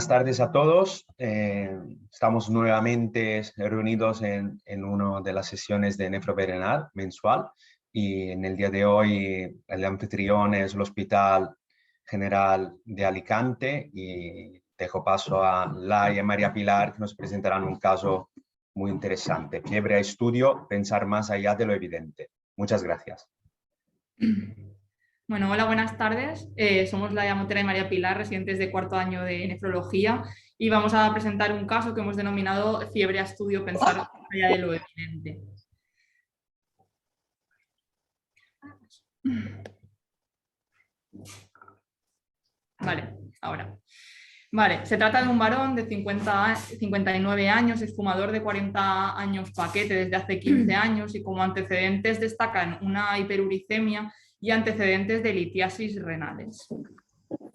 Buenas tardes a todos. Estamos nuevamente reunidos en una de las sesiones de Nefroperenal mensual y en el día de hoy el anfitrión es el Hospital General de Alicante y dejo paso a Laia y María Pilar, que nos presentarán un caso muy interesante. Fiebre a estudio, pensar más allá de lo evidente. Muchas gracias. Bueno, hola, buenas tardes. Somos Laia Montera y María Pilar, residentes de cuarto año de nefrología, y vamos a presentar un caso que hemos denominado fiebre a estudio, pensar más allá de lo evidente. Vale, ahora. Vale, se trata de un varón de 59 años, es fumador de 40 años paquete desde hace 15 años y como antecedentes destacan una hiperuricemia y antecedentes de litiasis renales.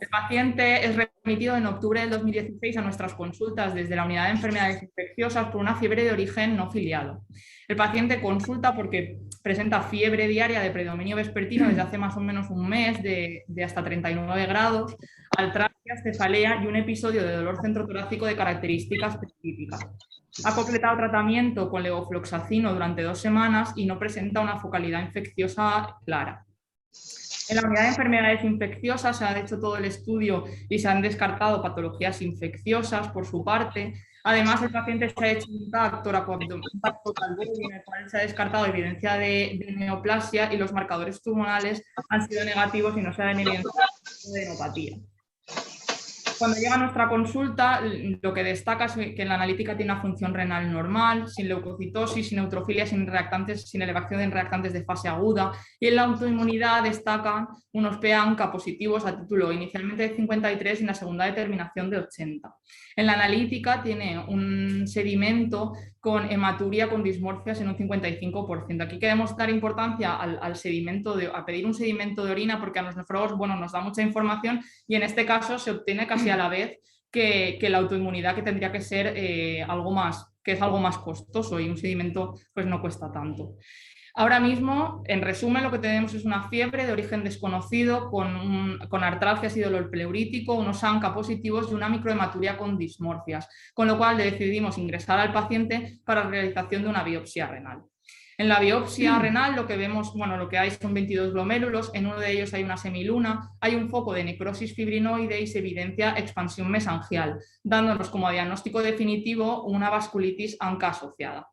El paciente es remitido en octubre del 2016 a nuestras consultas desde la unidad de enfermedades infecciosas por una fiebre de origen no filiado. El paciente consulta porque presenta fiebre diaria de predominio vespertino desde hace más o menos un mes de hasta 39 grados, altralgia, cefalea y un episodio de dolor centrotorácico de características específicas. Ha completado tratamiento con levofloxacino durante 2 semanas y no presenta una focalidad infecciosa clara. En la unidad de enfermedades infecciosas se ha hecho todo el estudio y se han descartado patologías infecciosas por su parte. Además, el paciente se ha hecho un TAC toracoabdominal en el cual se ha descartado evidencia de neoplasia y los marcadores tumorales han sido negativos y no se ha evidenciado de enopatía. Cuando llega a nuestra consulta, lo que destaca es que la analítica tiene una función renal normal, sin leucocitosis, sin neutrofilia, sin reactantes, sin elevación de reactantes de fase aguda. Y en la autoinmunidad destacan unos PA-ANCA positivos a título inicialmente de 53 y en la segunda determinación de 80. En la analítica tiene un sedimento con hematuria con dismorfias en un 55%. Aquí queremos dar importancia al sedimento, a pedir un sedimento de orina porque a los nefrólogos nos da mucha información y en este caso se obtiene casi a la vez que la autoinmunidad, que tendría que ser algo más costoso y un sedimento pues no cuesta tanto. Ahora mismo, en resumen, lo que tenemos es una fiebre de origen desconocido con artralgias y dolor pleurítico, unos ANCA positivos y una microhematuria con dismorfias, con lo cual decidimos ingresar al paciente para la realización de una biopsia renal. En la biopsia renal lo que vemos, lo que hay son 22 glomérulos, en uno de ellos hay una semiluna, hay un foco de necrosis fibrinoide y se evidencia expansión mesangial, dándonos como diagnóstico definitivo una vasculitis ANCA asociada.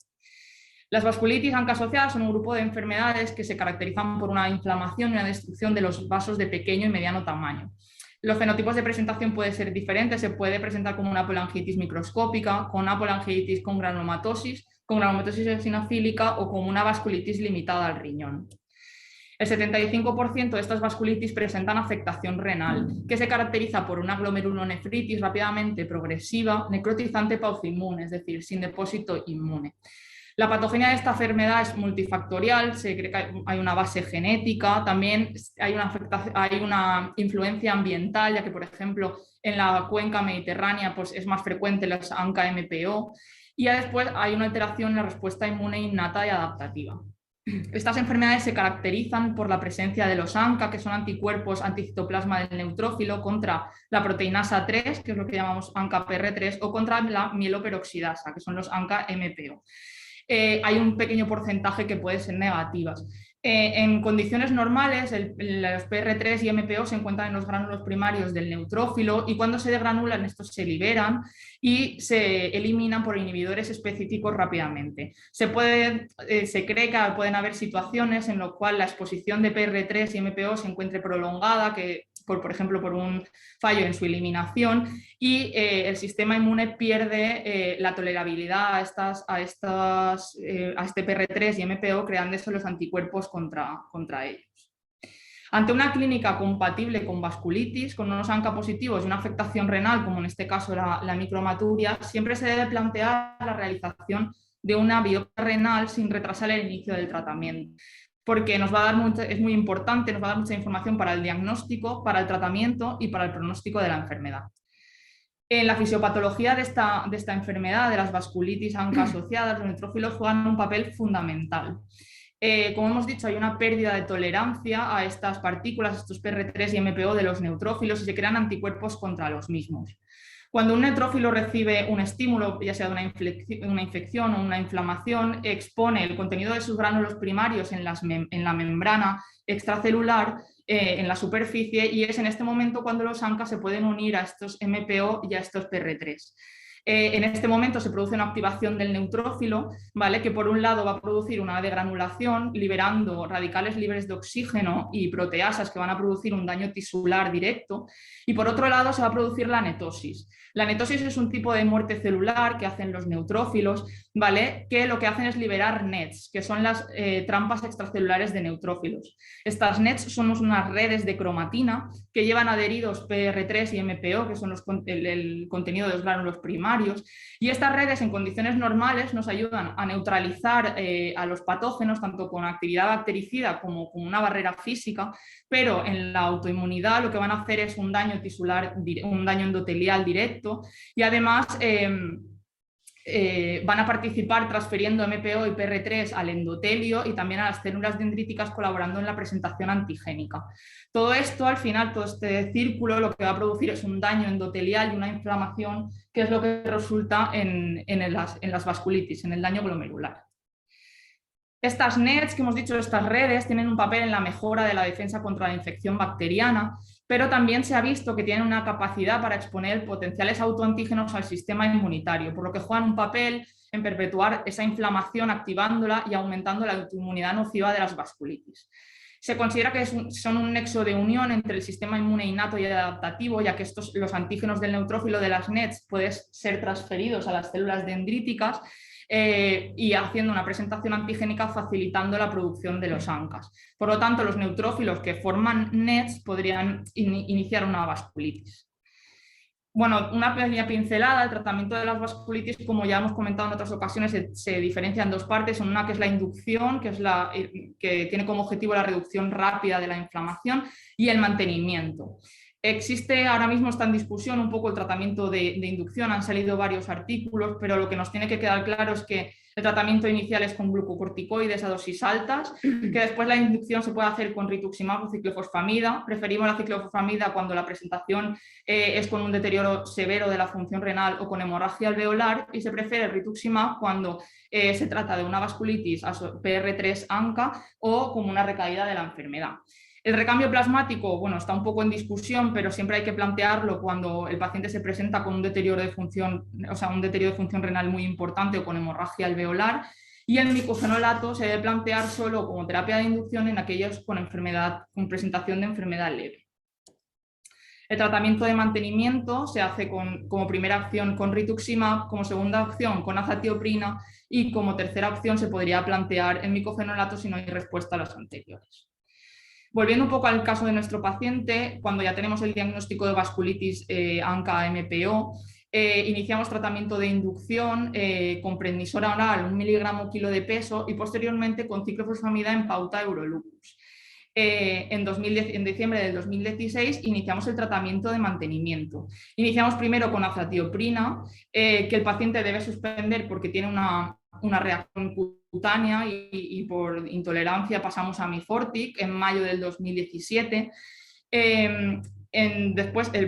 Las vasculitis ANCA asociadas son un grupo de enfermedades que se caracterizan por una inflamación y una destrucción de los vasos de pequeño y mediano tamaño. Los fenotipos de presentación pueden ser diferentes, se puede presentar como una polangitis microscópica, con una polangitis con granulomatosis eosinofílica o como una vasculitis limitada al riñón. El 75% de estas vasculitis presentan afectación renal, que se caracteriza por una glomerulonefritis rápidamente progresiva, necrotizante paucoinmune, es decir, sin depósito inmune. La patogenia de esta enfermedad es multifactorial, se cree que hay una base genética, también hay una influencia ambiental, ya que, por ejemplo, en la cuenca mediterránea pues, es más frecuente las ANCA-MPO, y ya después hay una alteración en la respuesta inmune innata y adaptativa. Estas enfermedades se caracterizan por la presencia de los ANCA, que son anticuerpos anticitoplasma del neutrófilo, contra la proteinasa 3, que es lo que llamamos ANCA-PR3, o contra la mieloperoxidasa, que son los ANCA-MPO. Hay un pequeño porcentaje que puede ser negativas. En condiciones normales, los PR3 y MPO se encuentran en los gránulos primarios del neutrófilo y cuando se degranulan estos se liberan y se eliminan por inhibidores específicos rápidamente. Se cree que pueden haber situaciones en las cuales la exposición de PR3 y MPO se encuentre prolongada, por ejemplo, por un fallo en su eliminación y el sistema inmune pierde la tolerabilidad a este PR3 y MPO, creándose los anticuerpos contra ellos. Ante una clínica compatible con vasculitis, con unos ANCA positivos y una afectación renal, como en este caso la micromaturia, siempre se debe plantear la realización de una biopsia renal sin retrasar el inicio del tratamiento, porque es muy importante, nos va a dar mucha información para el diagnóstico, para el tratamiento y para el pronóstico de la enfermedad. En la fisiopatología de esta enfermedad, de las vasculitis ANCA asociadas, los neutrófilos juegan un papel fundamental. Como hemos dicho, hay una pérdida de tolerancia a estas partículas, estos PR3 y MPO de los neutrófilos y se crean anticuerpos contra los mismos. Cuando un neutrófilo recibe un estímulo, ya sea de una infección o una inflamación, expone el contenido de sus gránulos primarios en la membrana extracelular, en la superficie, y es en este momento cuando los ANCA se pueden unir a estos MPO y a estos PR3. En este momento se produce una activación del neutrófilo, ¿vale? Que por un lado va a producir una degranulación, liberando radicales libres de oxígeno y proteasas que van a producir un daño tisular directo, y por otro lado se va a producir la netosis. La netosis es un tipo de muerte celular que hacen los neutrófilos, ¿vale? Que lo que hacen es liberar NETs, que son las trampas extracelulares de neutrófilos. Estas NETs son unas redes de cromatina que llevan adheridos PR3 y MPO, que son el contenido de los gránulos primarios, y estas redes en condiciones normales nos ayudan a neutralizar a los patógenos, tanto con actividad bactericida como con una barrera física, pero en la autoinmunidad lo que van a hacer es un daño tisular, un daño endotelial directo, y además van a participar transfiriendo MPO y PR3 al endotelio y también a las células dendríticas, colaborando en la presentación antigénica. Todo esto, al final, todo este círculo lo que va a producir es un daño endotelial y una inflamación, que es lo que resulta en las vasculitis, en el daño glomerular. Estas NETs, que hemos dicho, estas redes, tienen un papel en la mejora de la defensa contra la infección bacteriana, pero también se ha visto que tienen una capacidad para exponer potenciales autoantígenos al sistema inmunitario, por lo que juegan un papel en perpetuar esa inflamación, activándola y aumentando la autoinmunidad nociva de las vasculitis. Se considera que son un nexo de unión entre el sistema inmune innato y adaptativo, ya que los antígenos del neutrófilo de las NETs pueden ser transferidos a las células dendríticas, y haciendo una presentación antigénica, facilitando la producción de los ANCAs. Por lo tanto, los neutrófilos que forman NETs podrían iniciar una vasculitis. Bueno, una pequeña pincelada. El tratamiento de las vasculitis, como ya hemos comentado en otras ocasiones, se diferencia en dos partes. Una que es la inducción, que tiene como objetivo la reducción rápida de la inflamación, y el mantenimiento. Existe, ahora mismo está en discusión un poco el tratamiento de inducción, han salido varios artículos, pero lo que nos tiene que quedar claro es que el tratamiento inicial es con glucocorticoides a dosis altas, que después la inducción se puede hacer con rituximab o ciclofosfamida. Preferimos la ciclofosfamida cuando la presentación es con un deterioro severo de la función renal o con hemorragia alveolar, y se prefiere el rituximab cuando se trata de una vasculitis PR3 ANCA o como una recaída de la enfermedad. El recambio plasmático, bueno, está un poco en discusión, pero siempre hay que plantearlo cuando el paciente se presenta con un deterioro de función, un deterioro de función renal muy importante o con hemorragia alveolar. Y el micofenolato se debe plantear solo como terapia de inducción en aquellos con presentación de enfermedad leve. El tratamiento de mantenimiento se hace como primera opción con rituximab, como segunda opción con azatioprina, y como tercera opción se podría plantear el micofenolato si no hay respuesta a las anteriores. Volviendo un poco al caso de nuestro paciente, cuando ya tenemos el diagnóstico de vasculitis ANCA-MPO, iniciamos tratamiento de inducción con prednisona oral, 1 miligramo kilo de peso, y posteriormente con ciclofosfamida en pauta Eurolupus. En diciembre del 2016 iniciamos el tratamiento de mantenimiento. Iniciamos primero con azatioprina, que el paciente debe suspender porque tiene una reacción cutánea, y por intolerancia pasamos a Mifortic en mayo del 2017.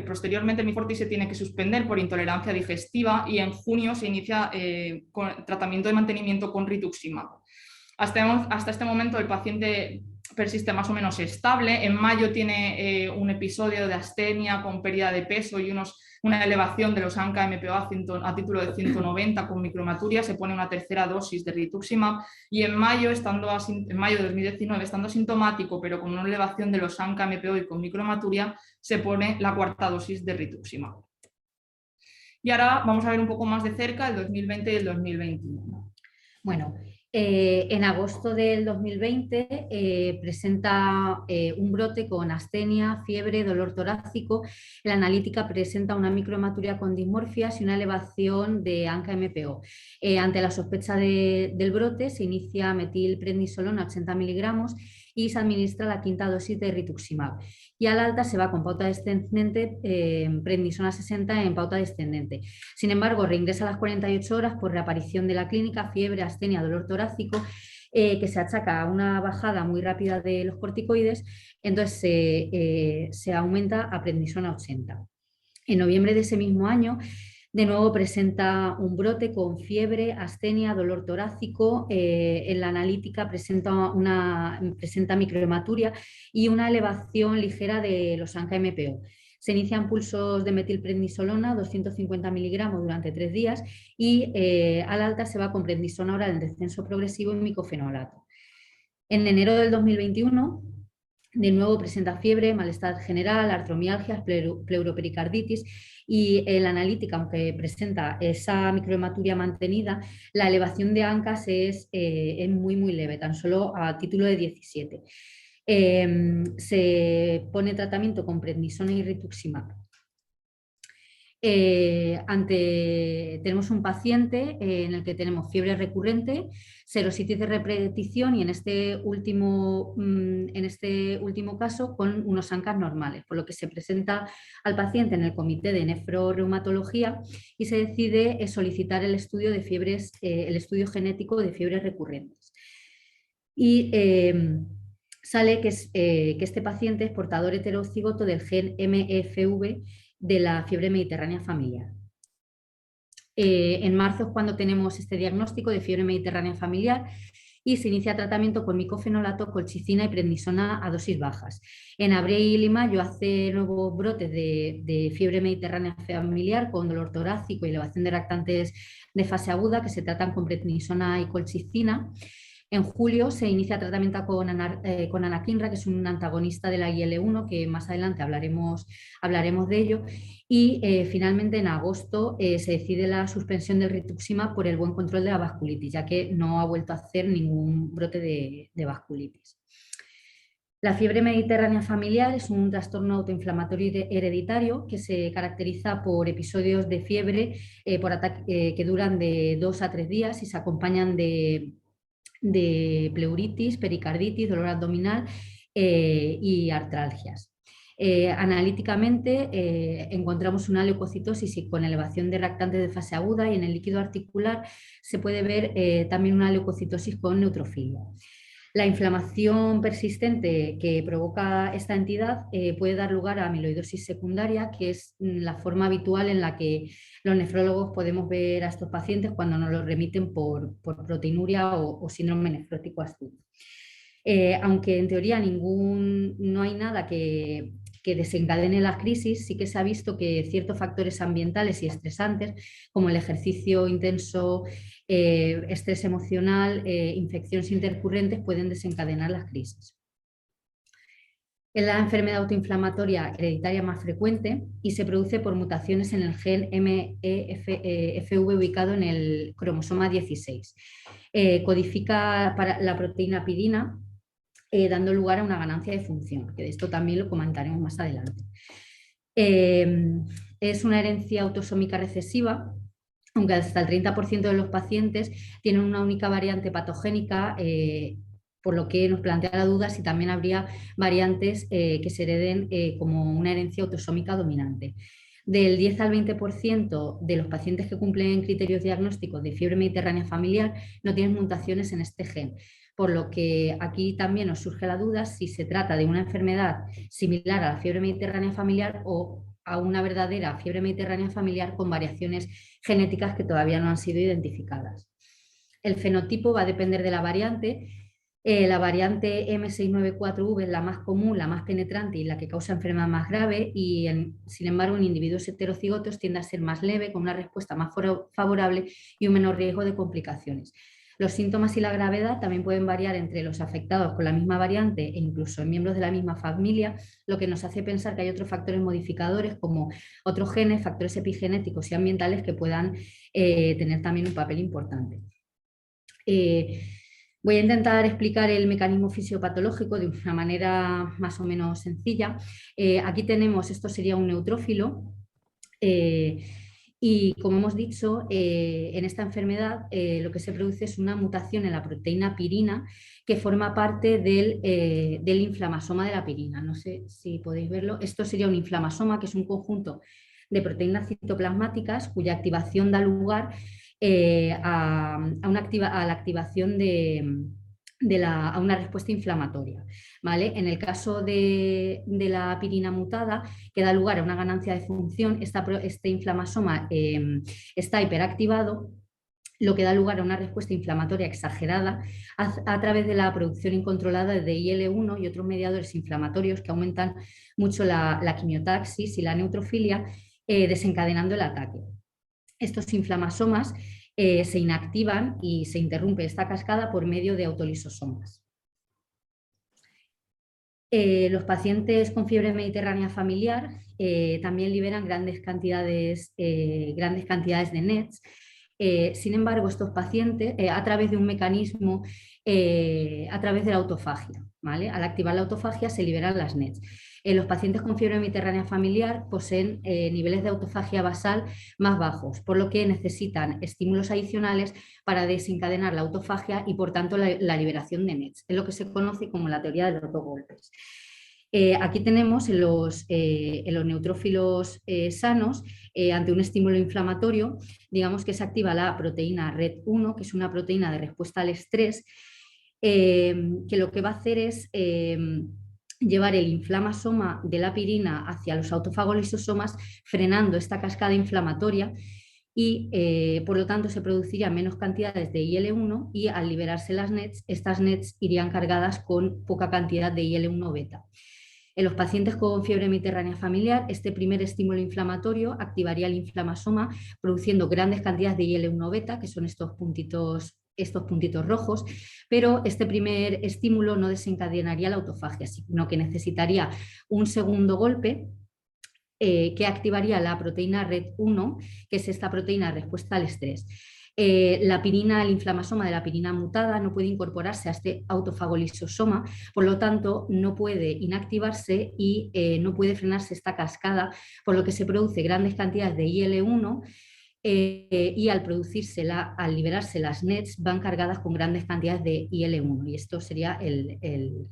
Posteriormente el Mifortic se tiene que suspender por intolerancia digestiva, y en junio se inicia con tratamiento de mantenimiento con rituximab. Hasta este momento el paciente persiste más o menos estable. En mayo tiene un episodio de astenia con pérdida de peso y una elevación de los ANCA-MPO a título de 190 con micromaturia. Se pone una tercera dosis de rituximab, y en mayo de 2019, estando asintomático pero con una elevación de los ANCA-MPO y con micromaturia, se pone la cuarta dosis de rituximab. Y ahora vamos a ver un poco más de cerca el 2020 y el 2021. Bueno, en agosto del 2020 presenta un brote con astenia, fiebre, dolor torácico. La analítica presenta una microhematuria con dismorfias y una elevación de ANCA-MPO. Ante la sospecha del brote se inicia metilprednisolona 80 miligramos y se administra la quinta dosis de rituximab. Y al alta se va con pauta descendente, prednisona 60 en pauta descendente. Sin embargo, reingresa a las 48 horas por reaparición de la clínica, fiebre, astenia, dolor torácico, que se achaca a una bajada muy rápida de los corticoides. Entonces se aumenta a prednisona 80. En noviembre de ese mismo año, de nuevo presenta un brote con fiebre, astenia, dolor torácico. En la analítica presenta microhematuria y una elevación ligera de los ANCA-MPO. Se inician pulsos de metilprednisolona, 250 miligramos durante 3 días y al alta se va con prednisona oral en descenso progresivo y micofenolato. En enero del 2021, de nuevo presenta fiebre, malestar general, artromialgias, pleuropericarditis y la analítica, aunque presenta esa microhematuria mantenida, la elevación de ANCAS es muy leve, tan solo a título de 17. Se pone tratamiento con prednisona y rituximab. Tenemos un paciente en el que tenemos fiebre recurrente, serositis de repetición y en este último caso con unos ANCAS normales, por lo que se presenta al paciente en el comité de nefroreumatología y se decide solicitar el estudio de fiebres, el estudio genético de fiebres recurrentes. Y sale que este paciente es portador heterocigoto del gen MFV de la fiebre mediterránea familiar. En marzo es cuando tenemos este diagnóstico de fiebre mediterránea familiar y se inicia tratamiento con micofenolato, colchicina y prednisona a dosis bajas. En abril y mayo hace nuevos brotes de fiebre mediterránea familiar con dolor torácico y elevación de reactantes de fase aguda que se tratan con prednisona y colchicina. En julio se inicia tratamiento con anakinra, que es un antagonista de la IL-1, que más adelante hablaremos de ello. Y finalmente en agosto se decide la suspensión del rituximab por el buen control de la vasculitis, ya que no ha vuelto a hacer ningún brote de vasculitis. La fiebre mediterránea familiar es un trastorno autoinflamatorio hereditario que se caracteriza por episodios de fiebre que duran de 2 a 3 días y se acompañan de pleuritis, pericarditis, dolor abdominal y artralgias. Analíticamente encontramos una leucocitosis con elevación de reactantes de fase aguda y en el líquido articular se puede ver también una leucocitosis con neutrofilia. La inflamación persistente que provoca esta entidad puede dar lugar a amiloidosis secundaria, que es la forma habitual en la que los nefrólogos podemos ver a estos pacientes cuando nos los remiten por proteinuria o síndrome nefrótico agudo. Aunque en teoría no hay nada que desencadene las crisis, sí que se ha visto que ciertos factores ambientales y estresantes, como el ejercicio intenso, estrés emocional, infecciones intercurrentes, pueden desencadenar las crisis. Es la enfermedad autoinflamatoria hereditaria más frecuente y se produce por mutaciones en el gen MEFV ubicado en el cromosoma 16. Codifica para la proteína pirina, dando lugar a una ganancia de función, que de esto también lo comentaremos más adelante. Es una herencia autosómica recesiva, aunque hasta el 30% de los pacientes tienen una única variante patogénica, por lo que nos plantea la duda si también habría variantes que se hereden como una herencia autosómica dominante. Del 10 al 20% de los pacientes que cumplen criterios diagnósticos de fiebre mediterránea familiar no tienen mutaciones en este gen, por lo que aquí también nos surge la duda si se trata de una enfermedad similar a la fiebre mediterránea familiar o a una verdadera fiebre mediterránea familiar con variaciones genéticas que todavía no han sido identificadas. El fenotipo va a depender de la variante. La variante M694V es la más común, la más penetrante y la que causa enfermedad más grave y, sin embargo, en individuos heterocigotos tiende a ser más leve, con una respuesta más favorable y un menor riesgo de complicaciones. Los síntomas y la gravedad también pueden variar entre los afectados con la misma variante e incluso en miembros de la misma familia, lo que nos hace pensar que hay otros factores modificadores como otros genes, factores epigenéticos y ambientales que puedan tener también un papel importante. Voy a intentar explicar el mecanismo fisiopatológico de una manera más o menos sencilla. Aquí tenemos, esto sería un neutrófilo. Y como hemos dicho, en esta enfermedad lo que se produce es una mutación en la proteína pirina que forma parte del inflamasoma de la pirina. No sé si podéis verlo. Esto sería un inflamasoma, que es un conjunto de proteínas citoplasmáticas cuya activación da lugar a la activación de a una respuesta inflamatoria, ¿vale? En el caso de la pirina mutada, que da lugar a una ganancia de función, este inflamasoma está hiperactivado, lo que da lugar a una respuesta inflamatoria exagerada a través de la producción incontrolada de IL-1 y otros mediadores inflamatorios que aumentan mucho la quimiotaxis y la neutrofilia, desencadenando el ataque. Estos inflamasomas se inactivan y se interrumpe esta cascada por medio de autolisosomas. Los pacientes con fiebre mediterránea familiar también liberan grandes cantidades de NETs. Sin embargo, estos pacientes, a través de un mecanismo, a través de la autofagia, ¿vale? Al activar la autofagia se liberan las NETs. Los pacientes con fiebre mediterránea familiar poseen niveles de autofagia basal más bajos, por lo que necesitan estímulos adicionales para desencadenar la autofagia y, por tanto, la liberación de NETs. Es lo que se conoce como la teoría de los dos golpes. Aquí tenemos en los neutrófilos sanos, ante un estímulo inflamatorio, digamos que se activa la proteína RED1, que es una proteína de respuesta al estrés, que lo que va a hacer es llevar el inflamasoma de la pirina hacia los autofagolisosomas, frenando esta cascada inflamatoria y por lo tanto se producirían menos cantidades de IL-1 y al liberarse las NETs, estas NETs irían cargadas con poca cantidad de IL-1 beta. En los pacientes con fiebre mediterránea familiar, este primer estímulo inflamatorio activaría el inflamasoma produciendo grandes cantidades de IL-1 beta, que son estos puntitos rojos, pero este primer estímulo no desencadenaría la autofagia, sino que necesitaría un segundo golpe que activaría la proteína RED1, que es esta proteína de respuesta al estrés. La pirina, el inflamasoma de la pirina mutada no puede incorporarse a este autofagolisosoma, por lo tanto no puede inactivarse y no puede frenarse esta cascada, por lo que se produce grandes cantidades de IL-1 y al liberarse las NETs van cargadas con grandes cantidades de IL-1 y esto sería el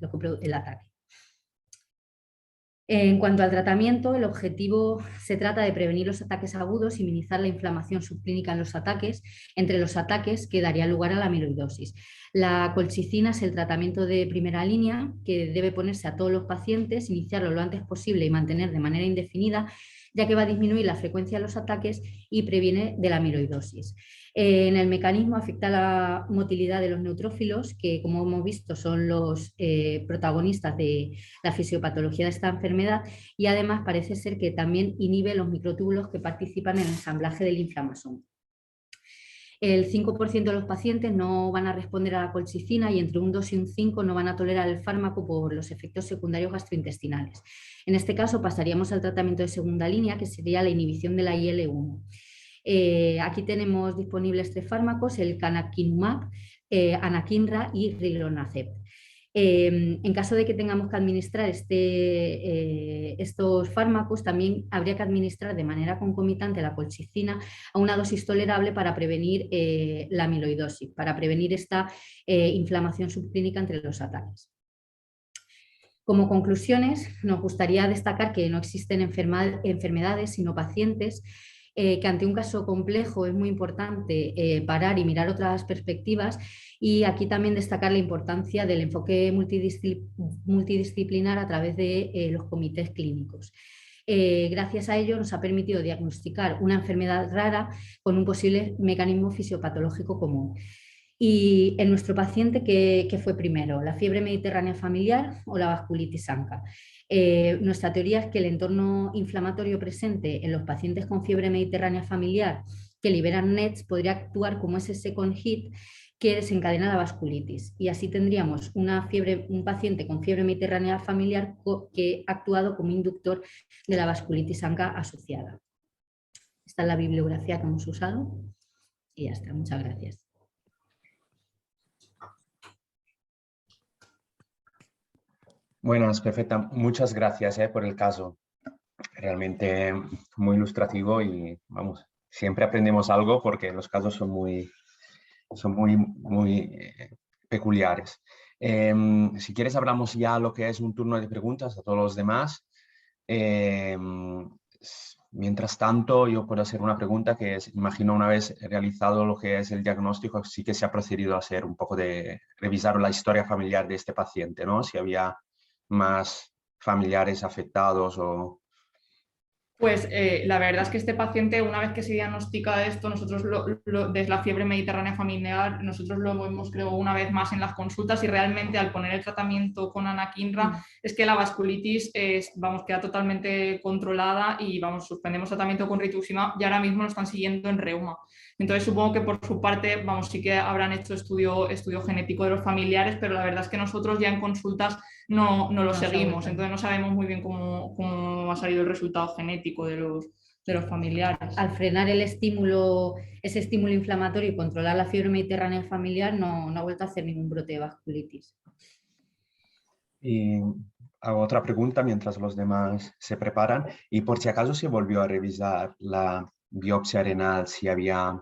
ataque. En cuanto al tratamiento, el objetivo se trata de prevenir los ataques agudos y minimizar la inflamación subclínica en los ataques, entre los ataques que daría lugar a la amiloidosis. La colchicina es el tratamiento de primera línea que debe ponerse a todos los pacientes, iniciarlo lo antes posible y mantener de manera indefinida, ya que va a disminuir la frecuencia de los ataques y previene de la amiloidosis. En el mecanismo afecta la motilidad de los neutrófilos, que como hemos visto son los protagonistas de la fisiopatología de esta enfermedad, y además parece ser que también inhibe los microtúbulos que participan en el ensamblaje del inflamasoma. El 5% de los pacientes no van a responder a la colchicina y entre un 2 y un 5 no van a tolerar el fármaco por los efectos secundarios gastrointestinales. En este caso pasaríamos al tratamiento de segunda línea, que sería la inhibición de la IL-1. Aquí tenemos disponibles 3 fármacos, el canakinumab, anakinra y rilonacept. En caso de que tengamos que administrar estos fármacos, también habría que administrar de manera concomitante la colchicina a una dosis tolerable para prevenir la amiloidosis, para prevenir esta inflamación subclínica entre los ataques. Como conclusiones, nos gustaría destacar que no existen enfermedades, sino pacientes, que ante un caso complejo es muy importante parar y mirar otras perspectivas, y aquí también destacar la importancia del enfoque multidisciplinar a través de los comités clínicos. Gracias a ello nos ha permitido diagnosticar una enfermedad rara con un posible mecanismo fisiopatológico común. Y en nuestro paciente, ¿qué fue primero? ¿La fiebre mediterránea familiar o la vasculitis ANCA? Nuestra teoría es que el entorno inflamatorio presente en los pacientes con fiebre mediterránea familiar que liberan NETs podría actuar como ese second hit que desencadena la vasculitis, y así tendríamos un paciente con fiebre mediterránea familiar que ha actuado como inductor de la vasculitis ANCA asociada. Esta es la bibliografía que hemos usado y ya está. Muchas gracias. Buenas, perfecta. Muchas gracias por el caso. Realmente muy ilustrativo y vamos, siempre aprendemos algo porque los casos son muy peculiares. Si quieres hablamos ya lo que es un turno de preguntas a todos los demás. mientras tanto, yo puedo hacer una pregunta que es, imagino una vez realizado lo que es el diagnóstico, sí que se ha procedido a hacer un poco de revisar la historia familiar de este paciente, ¿no? Si había más familiares afectados o... Pues la verdad es que este paciente, una vez que se diagnostica esto, nosotros desde la fiebre mediterránea familiar, nosotros lo vemos, creo, una vez más en las consultas y realmente al poner el tratamiento con anakinra es que la vasculitis queda totalmente controlada y suspendemos tratamiento con rituximab y ahora mismo lo están siguiendo en reuma. Entonces supongo que por su parte, sí que habrán hecho estudio genético de los familiares, pero la verdad es que nosotros ya en consultas no lo seguimos, entonces no sabemos muy bien cómo ha salido el resultado genético de los familiares. Al frenar ese estímulo inflamatorio y controlar la fiebre mediterránea familiar, no ha vuelto a hacer ningún brote de vasculitis. Y hago otra pregunta mientras los demás se preparan. Y por si acaso se volvió a revisar la biopsia renal, si había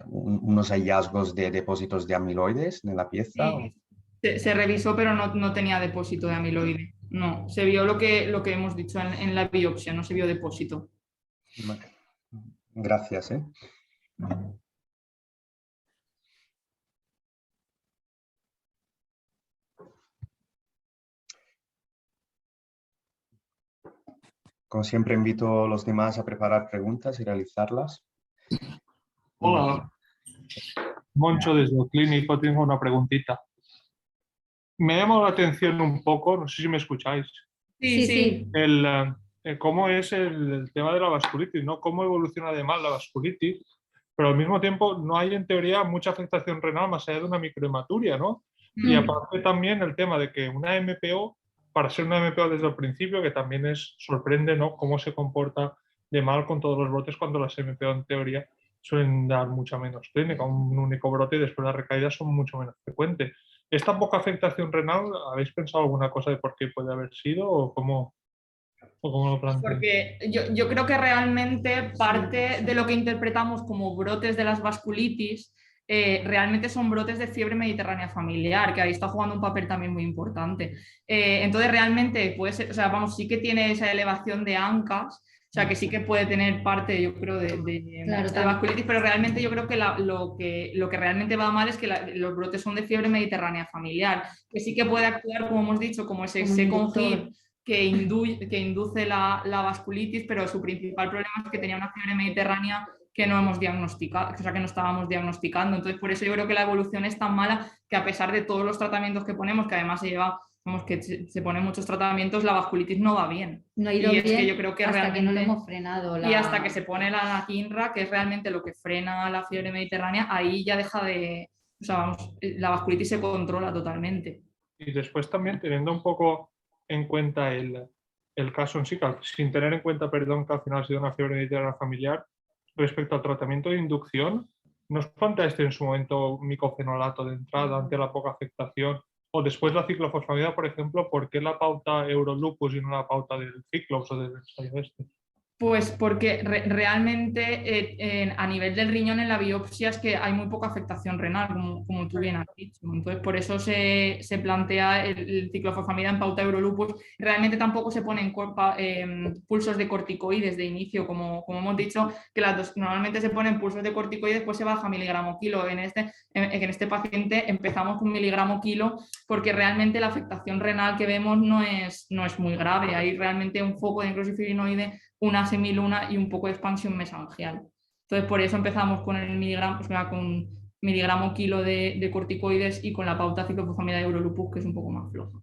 unos hallazgos de depósitos de amiloides en la pieza. Sí, se revisó, pero no tenía depósito de amiloide. No, se vio lo que hemos dicho en la biopsia, no se vio depósito. Gracias. Como siempre, invito a los demás a preparar preguntas y realizarlas. Hola, Moncho desde el clínico, tengo una preguntita. Me ha llamado la atención un poco, no sé si me escucháis, Sí. cómo es el tema de la vasculitis, ¿no? Cómo evoluciona además la vasculitis, pero al mismo tiempo no hay en teoría mucha afectación renal más allá de una microhematuria, ¿no? Y aparte también el tema de que una MPO, para ser una MPO desde el principio, que también sorprende, ¿no? Cómo se comporta de mal con todos los brotes cuando las MPO en teoría suelen dar mucha menos clínica, un único brote y después las recaídas son mucho menos frecuentes. ¿Esta poca afectación renal, habéis pensado alguna cosa de por qué puede haber sido o cómo lo planteáis? Porque yo creo que realmente parte de lo que interpretamos como brotes de las vasculitis realmente son brotes de fiebre mediterránea familiar, que ahí está jugando un papel también muy importante. Entonces realmente puede ser, sí que tiene esa elevación de ANCAS, o sea que sí que puede tener parte, yo creo, de vasculitis, pero realmente yo creo que lo que realmente va mal es que los brotes son de fiebre mediterránea familiar, que sí que puede actuar, como hemos dicho, como ese second hit que induce la vasculitis, pero su principal problema es que tenía una fiebre mediterránea que no hemos diagnosticado, o sea, que no estábamos diagnosticando. Entonces, por eso yo creo que la evolución es tan mala que a pesar de todos los tratamientos que ponemos, que además se ponen muchos tratamientos, la vasculitis no va bien. No ha ido bien, es que yo creo que hasta realmente, que no lo hemos frenado. Y hasta que se pone la anakinra, que es realmente lo que frena la fiebre mediterránea, ahí ya deja de... la vasculitis se controla totalmente. Y después también teniendo un poco en cuenta el caso en sí, sin tener en cuenta, perdón, que al final ha sido una fiebre mediterránea familiar, respecto al tratamiento de inducción, ¿nos planteaste en su momento micofenolato de entrada ante la poca afectación? O después la ciclofosfamida, por ejemplo, ¿por qué la pauta Eurolupus y no la pauta del Ciclops o del ensayo este? Pues porque realmente a nivel del riñón en la biopsia es que hay muy poca afectación renal, como tú bien has dicho. Entonces, por eso se plantea el ciclofosfamida en pauta Eurolupus. Realmente tampoco se ponen pulsos de corticoides de inicio, como hemos dicho, que normalmente se ponen pulsos de corticoides, después se baja miligramo kilo. En este paciente empezamos con miligramo kilo porque realmente la afectación renal que vemos no es muy grave. Hay realmente un foco de necrosis fibrinoide, una semiluna y un poco de expansión mesangial. Entonces, por eso empezamos con el miligramo, con miligramo kilo de corticoides y con la pauta ciclofosfamida de Eurolupus, que es un poco más floja.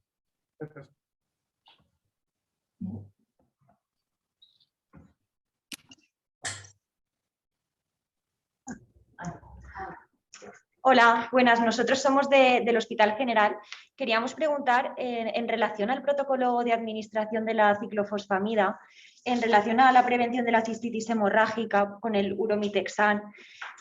Hola, buenas. Nosotros somos del Hospital General. Queríamos preguntar en relación al protocolo de administración de la ciclofosfamida, en relación a la prevención de la cistitis hemorrágica con el Uromitexan.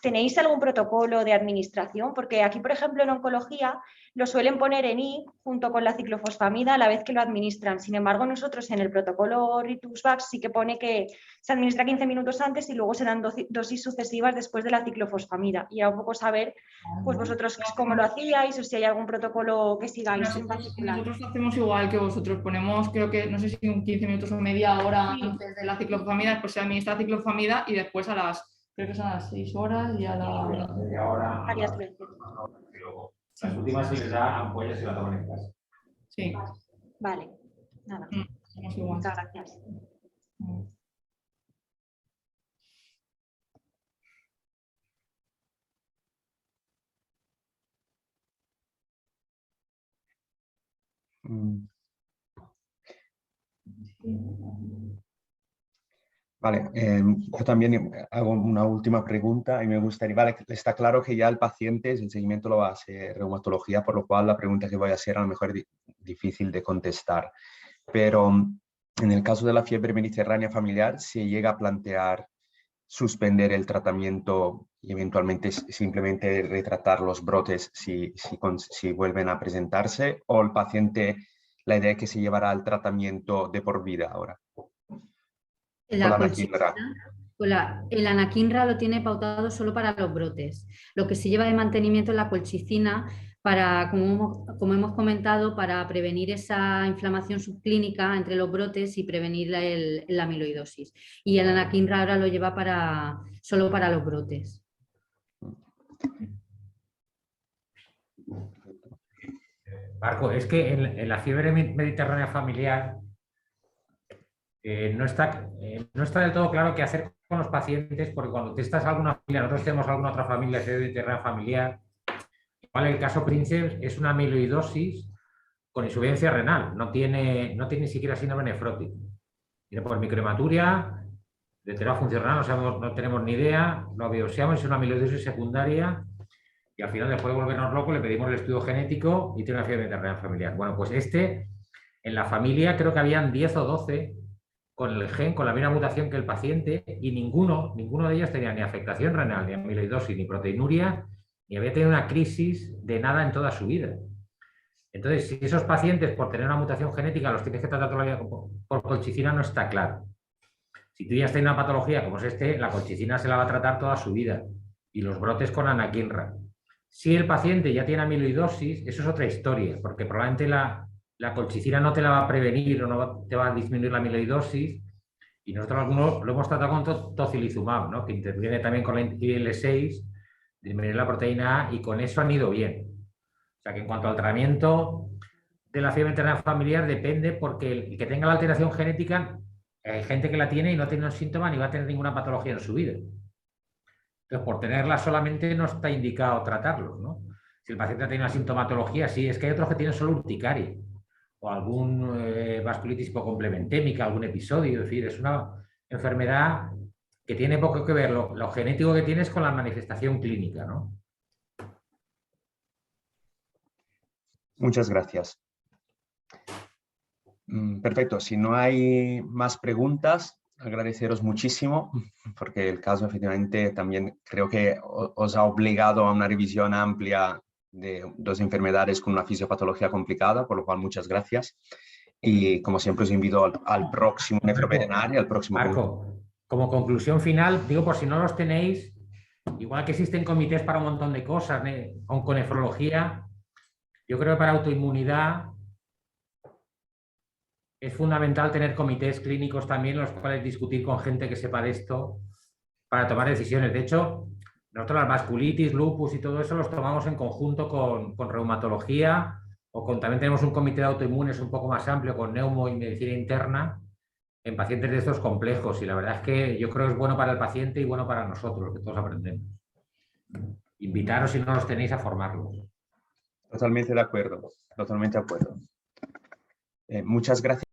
¿Tenéis algún protocolo de administración? Porque aquí, por ejemplo, en oncología lo suelen poner en I junto con la ciclofosfamida a la vez que lo administran. Sin embargo, nosotros en el protocolo Rituxvax sí que pone que se administra 15 minutos antes y luego se dan dosis sucesivas después de la ciclofosfamida. Y a un poco saber, pues vosotros cómo lo hacíais o si hay algún protocolo que sigáis en particular. Nosotros hacemos igual que vosotros, ponemos, creo que, no sé si un 15 minutos o media hora. Sí, antes de la ciclofosfamida, después se administra ciclofosfamida y después creo que son a las 6 horas y a la... Media hora. Varias veces. Las últimas se les da ampollas y la toman en casa. Sí. Vale, nada. Somos igual. Muchas gracias. Vale, yo también hago una última pregunta y me gustaría, vale, está claro que ya el paciente, el seguimiento lo va a hacer reumatología, por lo cual la pregunta que voy a hacer a lo mejor es difícil de contestar, pero en el caso de la fiebre mediterránea familiar, ¿se llega a plantear suspender el tratamiento y eventualmente simplemente retratar los brotes si vuelven a presentarse, o el paciente, la idea es que se llevará el tratamiento de por vida ahora? El anakinra lo tiene pautado solo para los brotes. Lo que se lleva de mantenimiento es la colchicina para, como hemos comentado, para prevenir esa inflamación subclínica entre los brotes y prevenir la amiloidosis. Y el anakinra ahora lo lleva solo para los brotes. Marco, es que en la fiebre mediterránea familiar no está del todo claro qué hacer con los pacientes, porque cuando testas alguna familia, nosotros tenemos alguna otra familia, fiebre mediterránea familiar, igual el caso Princeps es una amiloidosis con insuficiencia renal, no tiene ni siquiera síndrome nefrótico. Tiene por microhematuria, de teoría funcional, no tenemos ni idea, lo biopsiamos, es una amiloidosis secundaria y al final, después de volvernos locos, le pedimos el estudio genético y tiene una fiebre mediterránea familiar. Bueno, pues en la familia creo que habían 10 o 12 con el gen, con la misma mutación que el paciente, y ninguno de ellos tenía ni afectación renal, ni amiloidosis, ni proteinuria, ni había tenido una crisis de nada en toda su vida. Entonces, si esos pacientes, por tener una mutación genética, los tienes que tratar toda la vida por colchicina, no está claro. Si tú ya tienes una patología como es la colchicina se la va a tratar toda su vida, y los brotes con anakinra. Si el paciente ya tiene amiloidosis, eso es otra historia, porque probablemente la colchicina no te la va a prevenir o no te va a disminuir la amiloidosis, y nosotros algunos lo hemos tratado con tocilizumab, ¿no? Que interviene también con la IL-6, disminuir la proteína A, y con eso han ido bien. O sea que en cuanto al tratamiento de la fiebre mediterránea familiar depende, porque el que tenga la alteración genética, hay gente que la tiene y no tiene un síntoma ni va a tener ninguna patología en su vida. Entonces, por tenerla solamente no está indicado tratarlo, ¿no? Si el paciente tiene una sintomatología, sí, es que hay otros que tienen solo urticaria o algún vasculitis hipocomplementémica, algún episodio, es decir, es una enfermedad que tiene poco que ver lo genético que tienes con la manifestación clínica, ¿no? Muchas gracias. Perfecto, si no hay más preguntas, agradeceros muchísimo, porque el caso efectivamente también creo que os ha obligado a una revisión amplia de dos enfermedades con una fisiopatología complicada, por lo cual muchas gracias. Y como siempre os invito al próximo nefroveterinario, al próximo... Marco, como conclusión final, digo por si no los tenéis, igual que existen comités para un montón de cosas, onconefrología, yo creo que para autoinmunidad es fundamental tener comités clínicos también, los cuales discutir con gente que sepa de esto para tomar decisiones. De hecho, nosotros las vasculitis, lupus y todo eso los tomamos en conjunto con reumatología, o también tenemos un comité de autoinmunes un poco más amplio con neumo y medicina interna en pacientes de estos complejos. Y la verdad es que yo creo que es bueno para el paciente y bueno para nosotros, que todos aprendemos. Invitaros, si no los tenéis, a formarlos. Totalmente de acuerdo, totalmente de acuerdo. Muchas gracias.